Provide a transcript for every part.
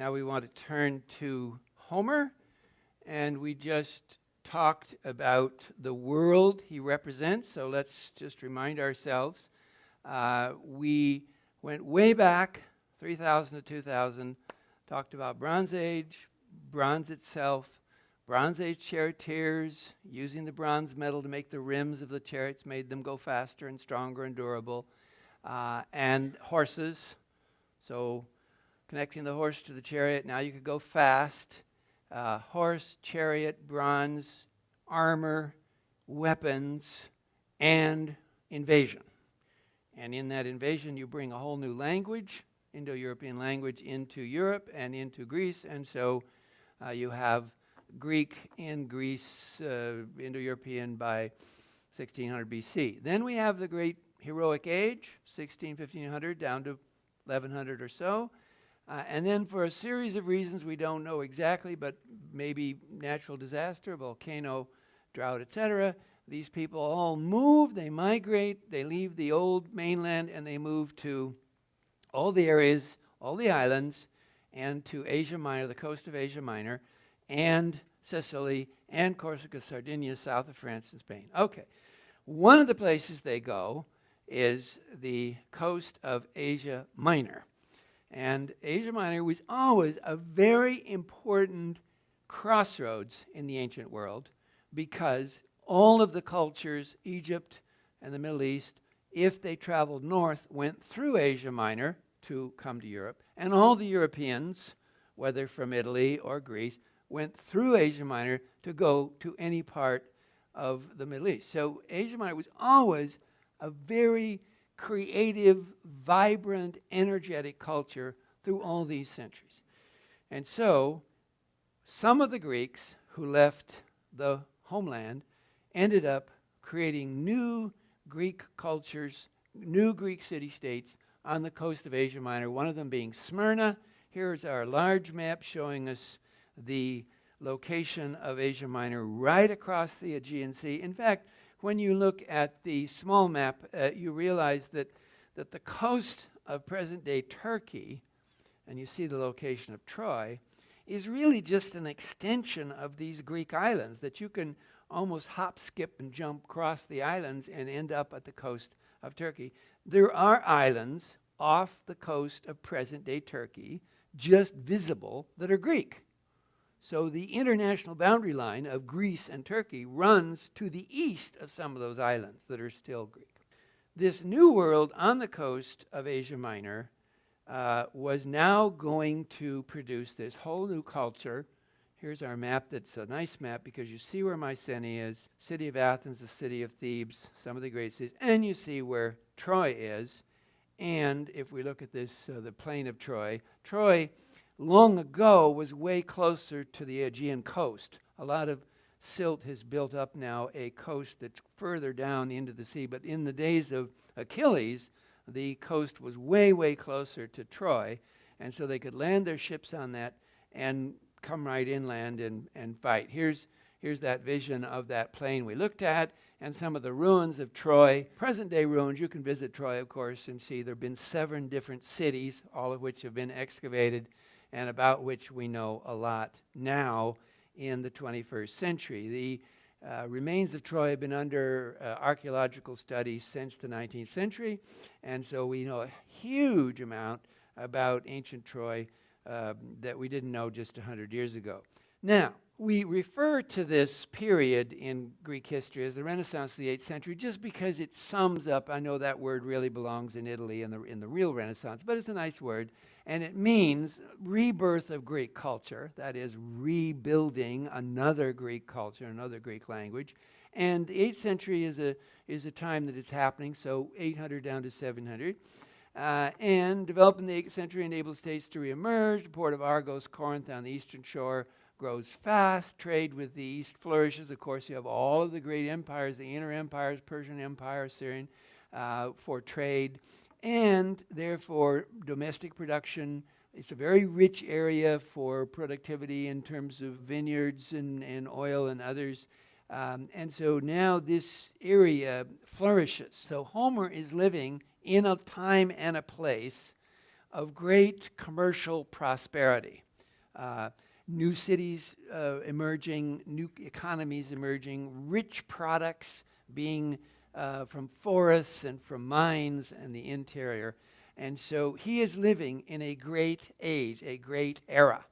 Now we want to turn to Homer, and we just talked about the world he represents, so let's just remind ourselves. We went way back, 3,000 to 2,000, talked about Bronze Age, bronze itself, Bronze Age charioteers, using the bronze metal to make the rims of the chariots, made them go faster and stronger and durable, and horses. So connecting the horse to the chariot, now you could go fast. Horse, chariot, bronze, armor, weapons, and invasion. And in that invasion, you bring a whole new language, Indo-European language, into Europe and into Greece. And so you have Greek in Greece, Indo-European by 1600 BC. Then we have the great heroic age, 1500 down to 1100 or so. And then for a series of reasons we don't know exactly, but maybe natural disaster, volcano, drought, etc., these people all move, they migrate, they leave the old mainland, and they move to all the areas, all the islands, and to Asia Minor, the coast of Asia Minor, and Sicily, and Corsica, Sardinia, south of France and Spain. Okay, one of the places they go is the coast of Asia Minor. And Asia Minor was always a very important crossroads in the ancient world because all of the cultures, Egypt and the Middle East, if they traveled north, went through Asia Minor to come to Europe. And all the Europeans, whether from Italy or Greece, went through Asia Minor to go to any part of the Middle East. So Asia Minor was always a very creative, vibrant, energetic culture through all these centuries. And so some of the Greeks who left the homeland ended up creating new Greek cultures, new Greek city-states on the coast of Asia Minor, one of them being Smyrna. Here's our large map showing us the location of Asia Minor right across the Aegean Sea. In fact, when you look at the small map, you realize that the coast of present-day Turkey, and you see the location of Troy, is really just an extension of these Greek islands that you can almost hop, skip, and jump across the islands and end up at the coast of Turkey. There are islands off the coast of present-day Turkey, just visible, that are Greek. So the international boundary line of Greece and Turkey runs to the east of some of those islands that are still Greek. This new world on the coast of Asia Minor was now going to produce this whole new culture. Here's our map that's a nice map because you see where Mycenae is, city of Athens, the city of Thebes, some of the great cities, and you see where Troy is. And if we look at this, the plain of Troy, Troy long ago was way closer to the Aegean coast. A lot of silt has built up now a coast that's further down into the sea. But in the days of Achilles, the coast was way, way closer to Troy. And so they could land their ships on that and come right inland and fight. Here's that vision of that plain we looked at and some of the ruins of Troy. Present-day ruins, you can visit Troy, of course, and see there have been 7 different cities, all of which have been excavated and about which we know a lot now in the 21st century. The remains of Troy have been under archaeological study since the 19th century, and so we know a huge amount about ancient Troy that we didn't know just 100 years ago. Now, we refer to this period in Greek history as the Renaissance of the 8th century just because it sums up, I know that word really belongs in Italy in the real Renaissance, but it's a nice word, and it means rebirth of Greek culture, that is rebuilding another Greek culture, another Greek language. And the 8th century is a time that it's happening, so 800 down to 700. And developing the 8th century enabled states to reemerge. The port of Argos, Corinth on the eastern shore grows fast. Trade with the east flourishes. Of course, you have all of the great empires, the inner empires, Persian Empire, Syrian, for trade. And therefore, domestic production. It's a very rich area for productivity in terms of vineyards and oil and others. And so now this area flourishes. So Homer is living in a time and a place of great commercial prosperity. new cities emerging, new economies emerging, rich products being from forests and from mines and the interior. And so he is living in a great age, a great era.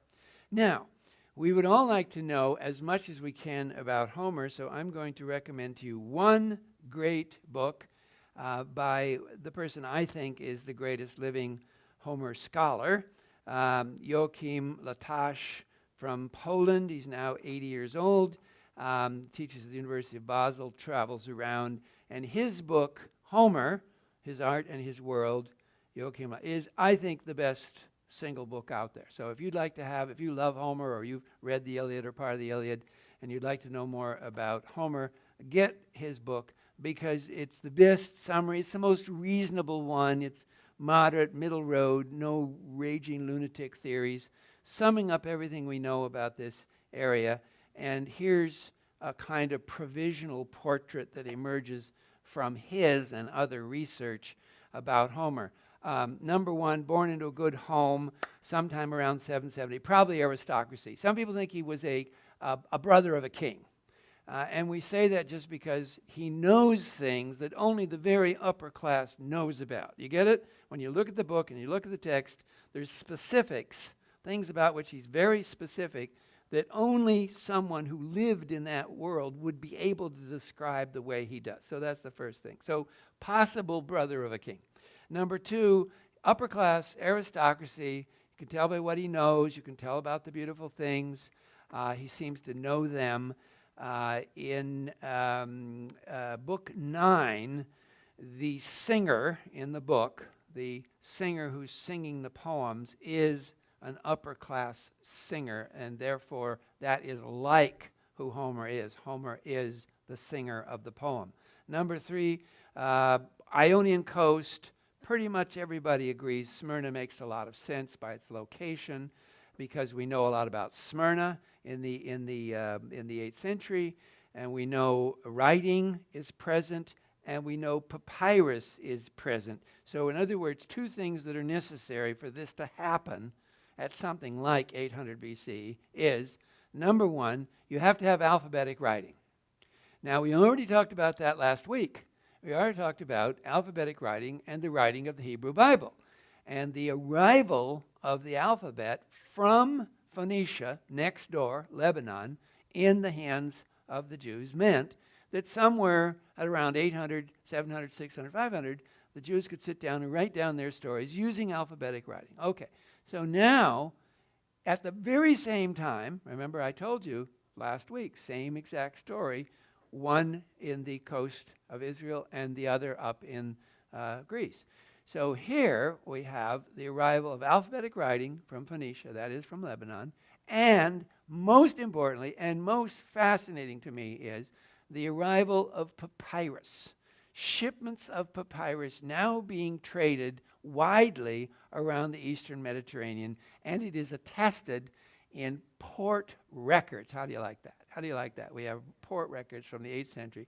Now, we would all like to know as much as we can about Homer, so I'm going to recommend to you one great book by the person I think is the greatest living Homer scholar, Joachim Latache from Poland. He's now 80 years old, teaches at the University of Basel, travels around, and his book, Homer, His Art and His World, Joachim, is, I think, the best single book out there. So if you'd like to have, if you love Homer or you've read the Iliad or part of the Iliad and you'd like to know more about Homer, get his book because it's the best summary. It's the most reasonable one. It's moderate, middle road, no raging lunatic theories, summing up everything we know about this area. And here's a kind of provisional portrait that emerges from his and other research about Homer. Number one, born into a good home sometime around 770, probably aristocracy. Some people think he was a brother of a king. And we say that just because he knows things that only the very upper class knows about. You get it? When you look at the book and you look at the text, there's specifics, things about which he's very specific, that only someone who lived in that world would be able to describe the way he does. So that's the first thing. So possible brother of a king. Number two, upper class aristocracy. You can tell by what he knows. You can tell about the beautiful things. He seems to know them. In book 9, the singer in the book, the singer who's singing the poems, is an upper class singer, and therefore that is like who Homer is. Homer is the singer of the poem. Number 3, Ionian coast. Pretty much everybody agrees Smyrna makes a lot of sense by its location, because we know a lot about Smyrna in the 8th century, and we know writing is present, and we know papyrus is present. So in other words, two things that are necessary for this to happen at something like 800 BC is, number one, you have to have alphabetic writing. Now, we already talked about that last week. We already talked about alphabetic writing and the writing of the Hebrew Bible. And the arrival of the alphabet from Phoenicia, next door, Lebanon, in the hands of the Jews meant that somewhere at around 800, 700, 600, 500, the Jews could sit down and write down their stories using alphabetic writing. Okay, so now, at the very same time, remember I told you last week, same exact story, one in the coast of Israel and the other up in Greece. So here we have the arrival of alphabetic writing from Phoenicia, that is from Lebanon, and most importantly and most fascinating to me is the arrival of papyrus. Shipments of papyrus now being traded widely around the Eastern Mediterranean, and it is attested in port records. How do you like that? How do you like that? We have port records from the 8th century.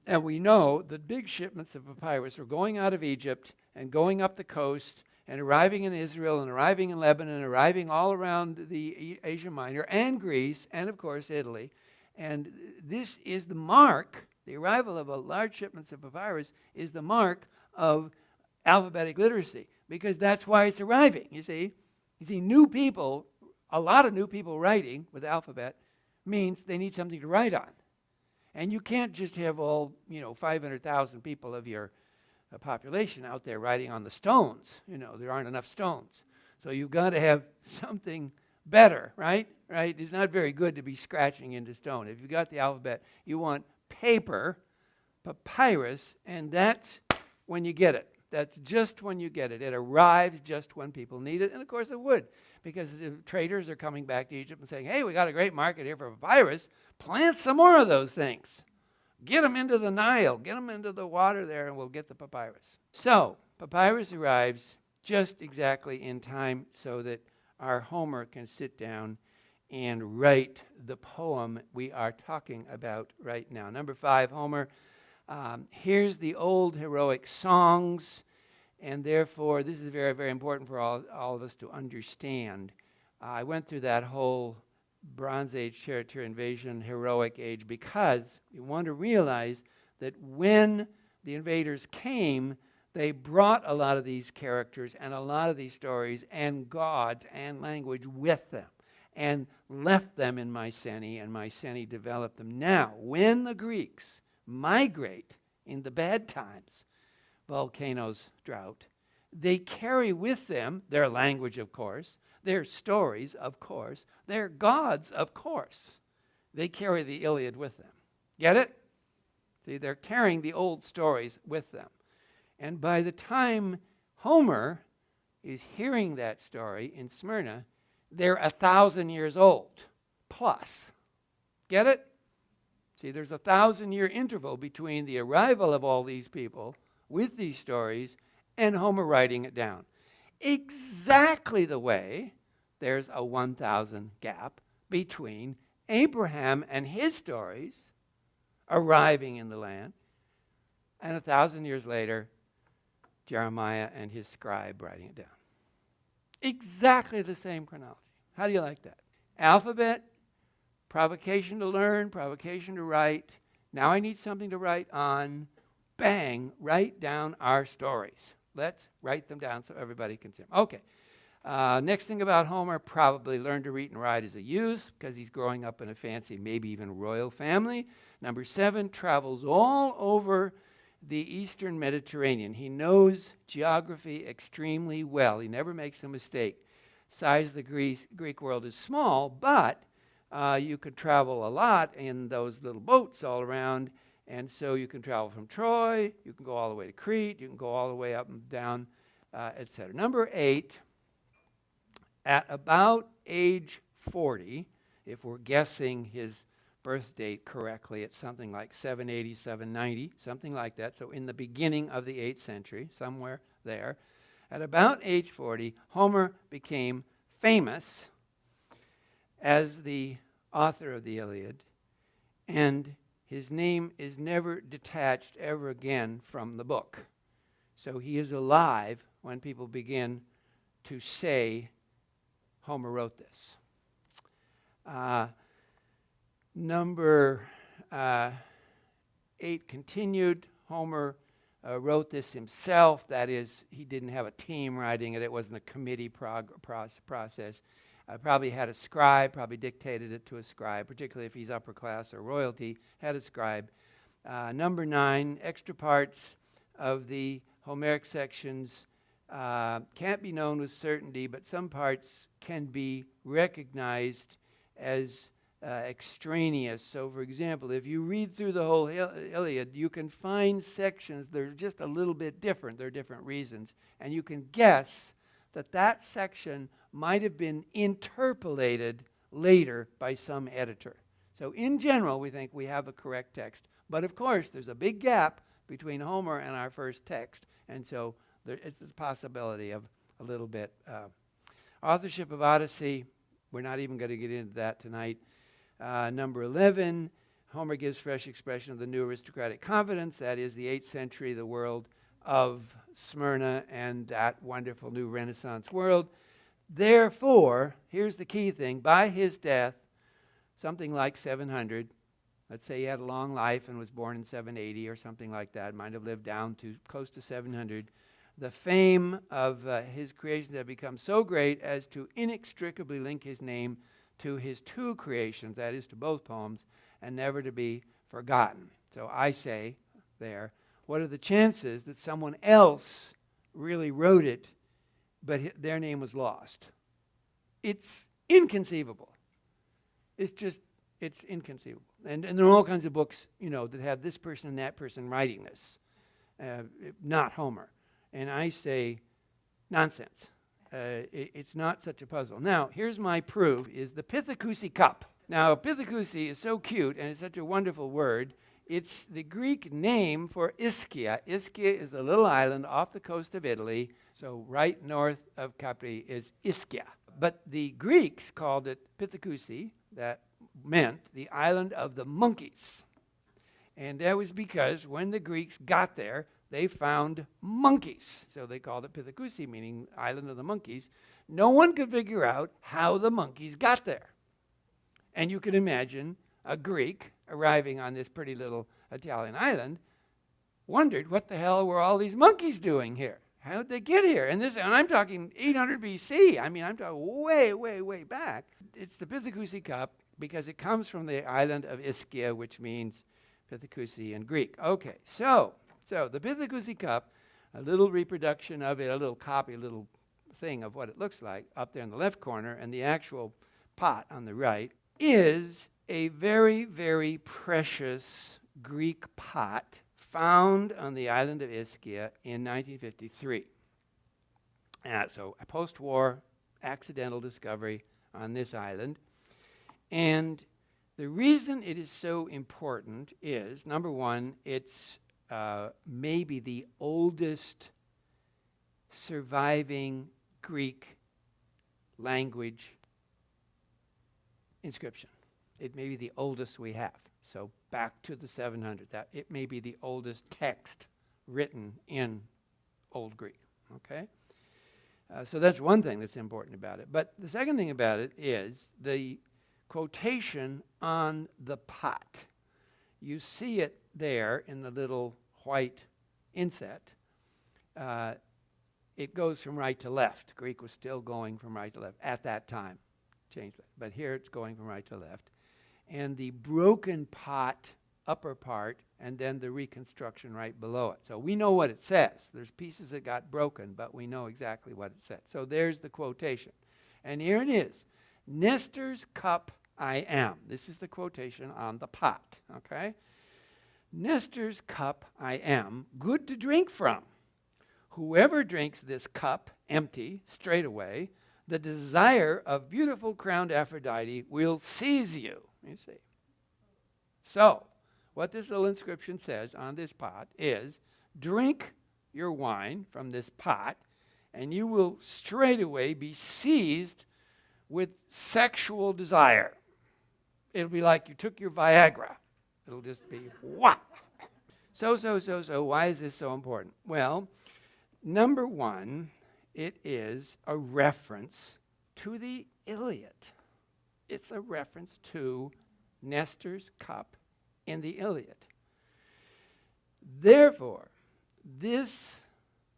And we know that big shipments of papyrus were going out of Egypt and going up the coast and arriving in Israel and arriving in Lebanon and arriving all around the Asia Minor and Greece and, of course, Italy. And this is the mark, the arrival of large shipments of papyrus is the mark of alphabetic literacy, because that's why it's arriving, you see. You see, new people, a lot of new people writing with alphabet means they need something to write on. And you can't just have all, 500,000 people of your population out there writing on the stones. There aren't enough stones. So you've got to have something better, right? Right? It's not very good to be scratching into stone. If you've got the alphabet, you want paper, papyrus, and that's when you get it. That's just when you get it. It arrives just when people need it, and of course it would, because the traders are coming back to Egypt and saying, hey, we got a great market here for papyrus. Plant some more of those things. Get them into the Nile. Get them into the water there, and we'll get the papyrus. So papyrus arrives just exactly in time so that our Homer can sit down and write the poem we are talking about right now. Number 5, Homer. Here's the old heroic songs, and therefore this is very, very important for all of us to understand. I went through that whole Bronze Age territory invasion, heroic age, because you want to realize that when the invaders came, they brought a lot of these characters and a lot of these stories and gods and language with them and left them in Mycenae, and Mycenae developed them. Now, when the Greeks migrate in the bad times, volcanoes, drought, they carry with them their language, of course, their stories, of course, their gods, of course. They carry the Iliad with them. Get it? See, they're carrying the old stories with them. And by the time Homer is hearing that story in Smyrna, they're 1,000 years old plus. Get it? See, there's a 1,000-year interval between the arrival of all these people with these stories and Homer writing it down. Exactly the way there's a 1,000 gap between Abraham and his stories arriving in the land, and 1,000 years later, Jeremiah and his scribe writing it down. Exactly the same chronology. How do you like that? Alphabet, provocation to learn, provocation to write. Now I need something to write on. Bang, write down our stories. Let's write them down so everybody can see them. Okay. Next thing about Homer, probably learned to read and write as a youth because he's growing up in a fancy, maybe even royal family. Number 7, travels all over the Eastern Mediterranean. He knows geography extremely well. He never makes a mistake. Size of the Greek world is small, but you could travel a lot in those little boats all around. And so you can travel from Troy, you can go all the way to Crete, you can go all the way up and down, etc. Number 8, at about age 40, if we're guessing his birth date correctly, it's something like 780, 790, something like that. So in the beginning of the 8th century, somewhere there. At about age 40, Homer became famous as the author of the Iliad, and his name is never detached ever again from the book. So he is alive when people begin to say Homer wrote this. Number 8 continued. Homer wrote this himself. That is, he didn't have a team writing it. It wasn't a committee process. Probably had a scribe, probably dictated it to a scribe, particularly if he's upper class or royalty, had a scribe. Number 9, extra parts of the Homeric sections can't be known with certainty, but some parts can be recognized as extraneous. So, for example, if you read through the whole Iliad, you can find sections that are just a little bit different. There are different reasons. And you can guess that that section might have been interpolated later by some editor. So in general, we think we have a correct text. But of course, there's a big gap between Homer and our first text. And so it's a possibility of a little bit. Authorship of Odyssey, we're not even going to get into that tonight. Number 11, Homer gives fresh expression of the new aristocratic confidence. That is the 8th century, the world of Smyrna and that wonderful new Renaissance world. Therefore, here's the key thing, by his death, something like 700, let's say he had a long life and was born in 780 or something like that, might have lived down to close to 700, the fame of his creations have become so great as to inextricably link his name to his 2 creations, that is to both poems, and never to be forgotten. So I say there, what are the chances that someone else really wrote it, but their name was lost? It's inconceivable. It's inconceivable. And there are all kinds of books, that have this person and that person writing this, not Homer. And I say, nonsense. It's not such a puzzle. Now, here's my proof, is the Pithecusi cup. Now, Pithecusi is so cute, and it's such a wonderful word. It's the Greek name for Ischia. Ischia is a little island off the coast of Italy, so right north of Capri is Ischia. But the Greeks called it Pithecusi. That meant the island of the monkeys. And that was because when the Greeks got there, they found monkeys. So they called it Pithecusi, meaning island of the monkeys. No one could figure out how the monkeys got there. And you can imagine a Greek arriving on this pretty little Italian island, wondered what the hell were all these monkeys doing here? How'd they get here? And I'm talking 800 BC. I mean, I'm talking way, way, way back. It's the Pithecusi cup because it comes from the island of Ischia, which means Pithecusi in Greek. Okay, so the Pithecusi cup, a little reproduction of it, a little copy, a little thing of what it looks like up there in the left corner, and the actual pot on the right is a very, very precious Greek pot found on the island of Ischia in 1953. So a post-war accidental discovery on this island. And the reason it is so important is, number one, it's maybe the oldest surviving Greek language inscription. It may be the oldest we have. So back to the 700s. It may be the oldest text written in Old Greek. Okay? So that's one thing that's important about it. But the second thing about it is the quotation on the pot. You see it there in the little white inset. It goes from right to left. Greek was still going from right to left at that time. Changed it. But here it's going from right to left. And the broken pot upper part, and then the reconstruction right below it. So we know what it says. There's pieces that got broken, but we know exactly what it said. So there's the quotation. And here it is. Nestor's cup I am. This is the quotation on the pot, okay? Nestor's cup I am, good to drink from. Whoever drinks this cup empty, straightway, the desire of beautiful crowned Aphrodite will seize you. You see. So, what this little inscription says on this pot is, drink your wine from this pot, and you will straightway be seized with sexual desire. It'll be like you took your Viagra. It'll just be, wah! So, why is this so important? Well, number one, it is a reference to the Iliad. It's a reference to Nestor's cup in the Iliad. Therefore, this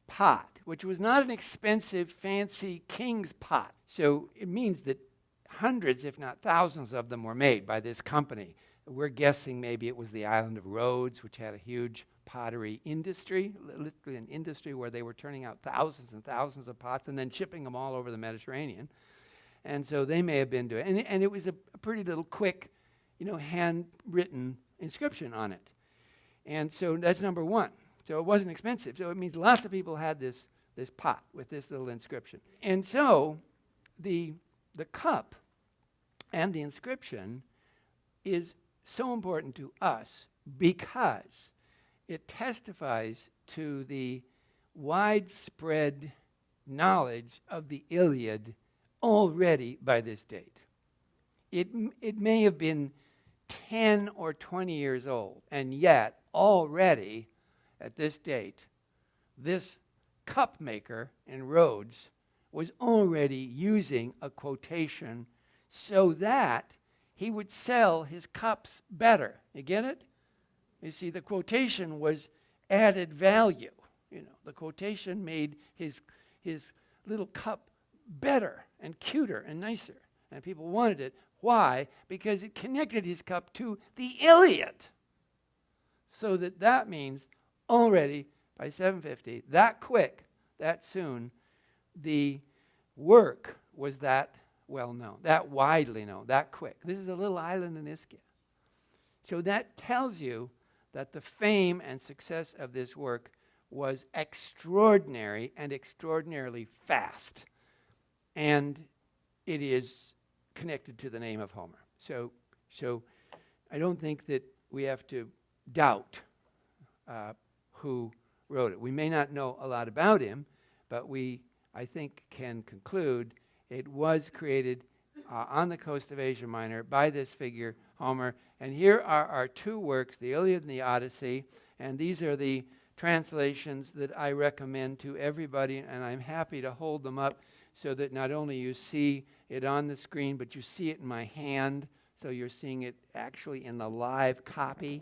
pot, which was not an expensive, fancy king's pot, so it means that hundreds, if not thousands of them were made by this company. We're guessing maybe it was the island of Rhodes, which had a huge pottery industry, literally an industry where they were turning out thousands and thousands of pots and then shipping them all over the Mediterranean. And so they may have been doing it. And it was a pretty little quick, handwritten inscription on it. And so that's number one. So it wasn't expensive. So it means lots of people had this pot with this little inscription. And so the cup and the inscription is so important to us because it testifies to the widespread knowledge of the Iliad already by this date. It may have been 10 or 20 years old, and yet already at this date, this cup maker in Rhodes was already using a quotation so that he would sell his cups better. You get it? You see, the quotation was added value. The quotation made his little cup better and cuter and nicer. And people wanted it. Why? Because it connected his cup to the Iliad. So that means already by 750, that quick, that soon, the work was that well known, that widely known, that quick. This is a little island in Ischia. So that tells you that the fame and success of this work was extraordinary and extraordinarily fast. And it is connected to the name of Homer. So I don't think that we have to doubt who wrote it. We may not know a lot about him, but we, I think, can conclude it was created on the coast of Asia Minor by this figure, Homer. And here are our two works, the Iliad and the Odyssey. And these are the translations that I recommend to everybody, and I'm happy to hold them up so that not only you see it on the screen, but you see it in my hand, so you're seeing it actually in the live copy.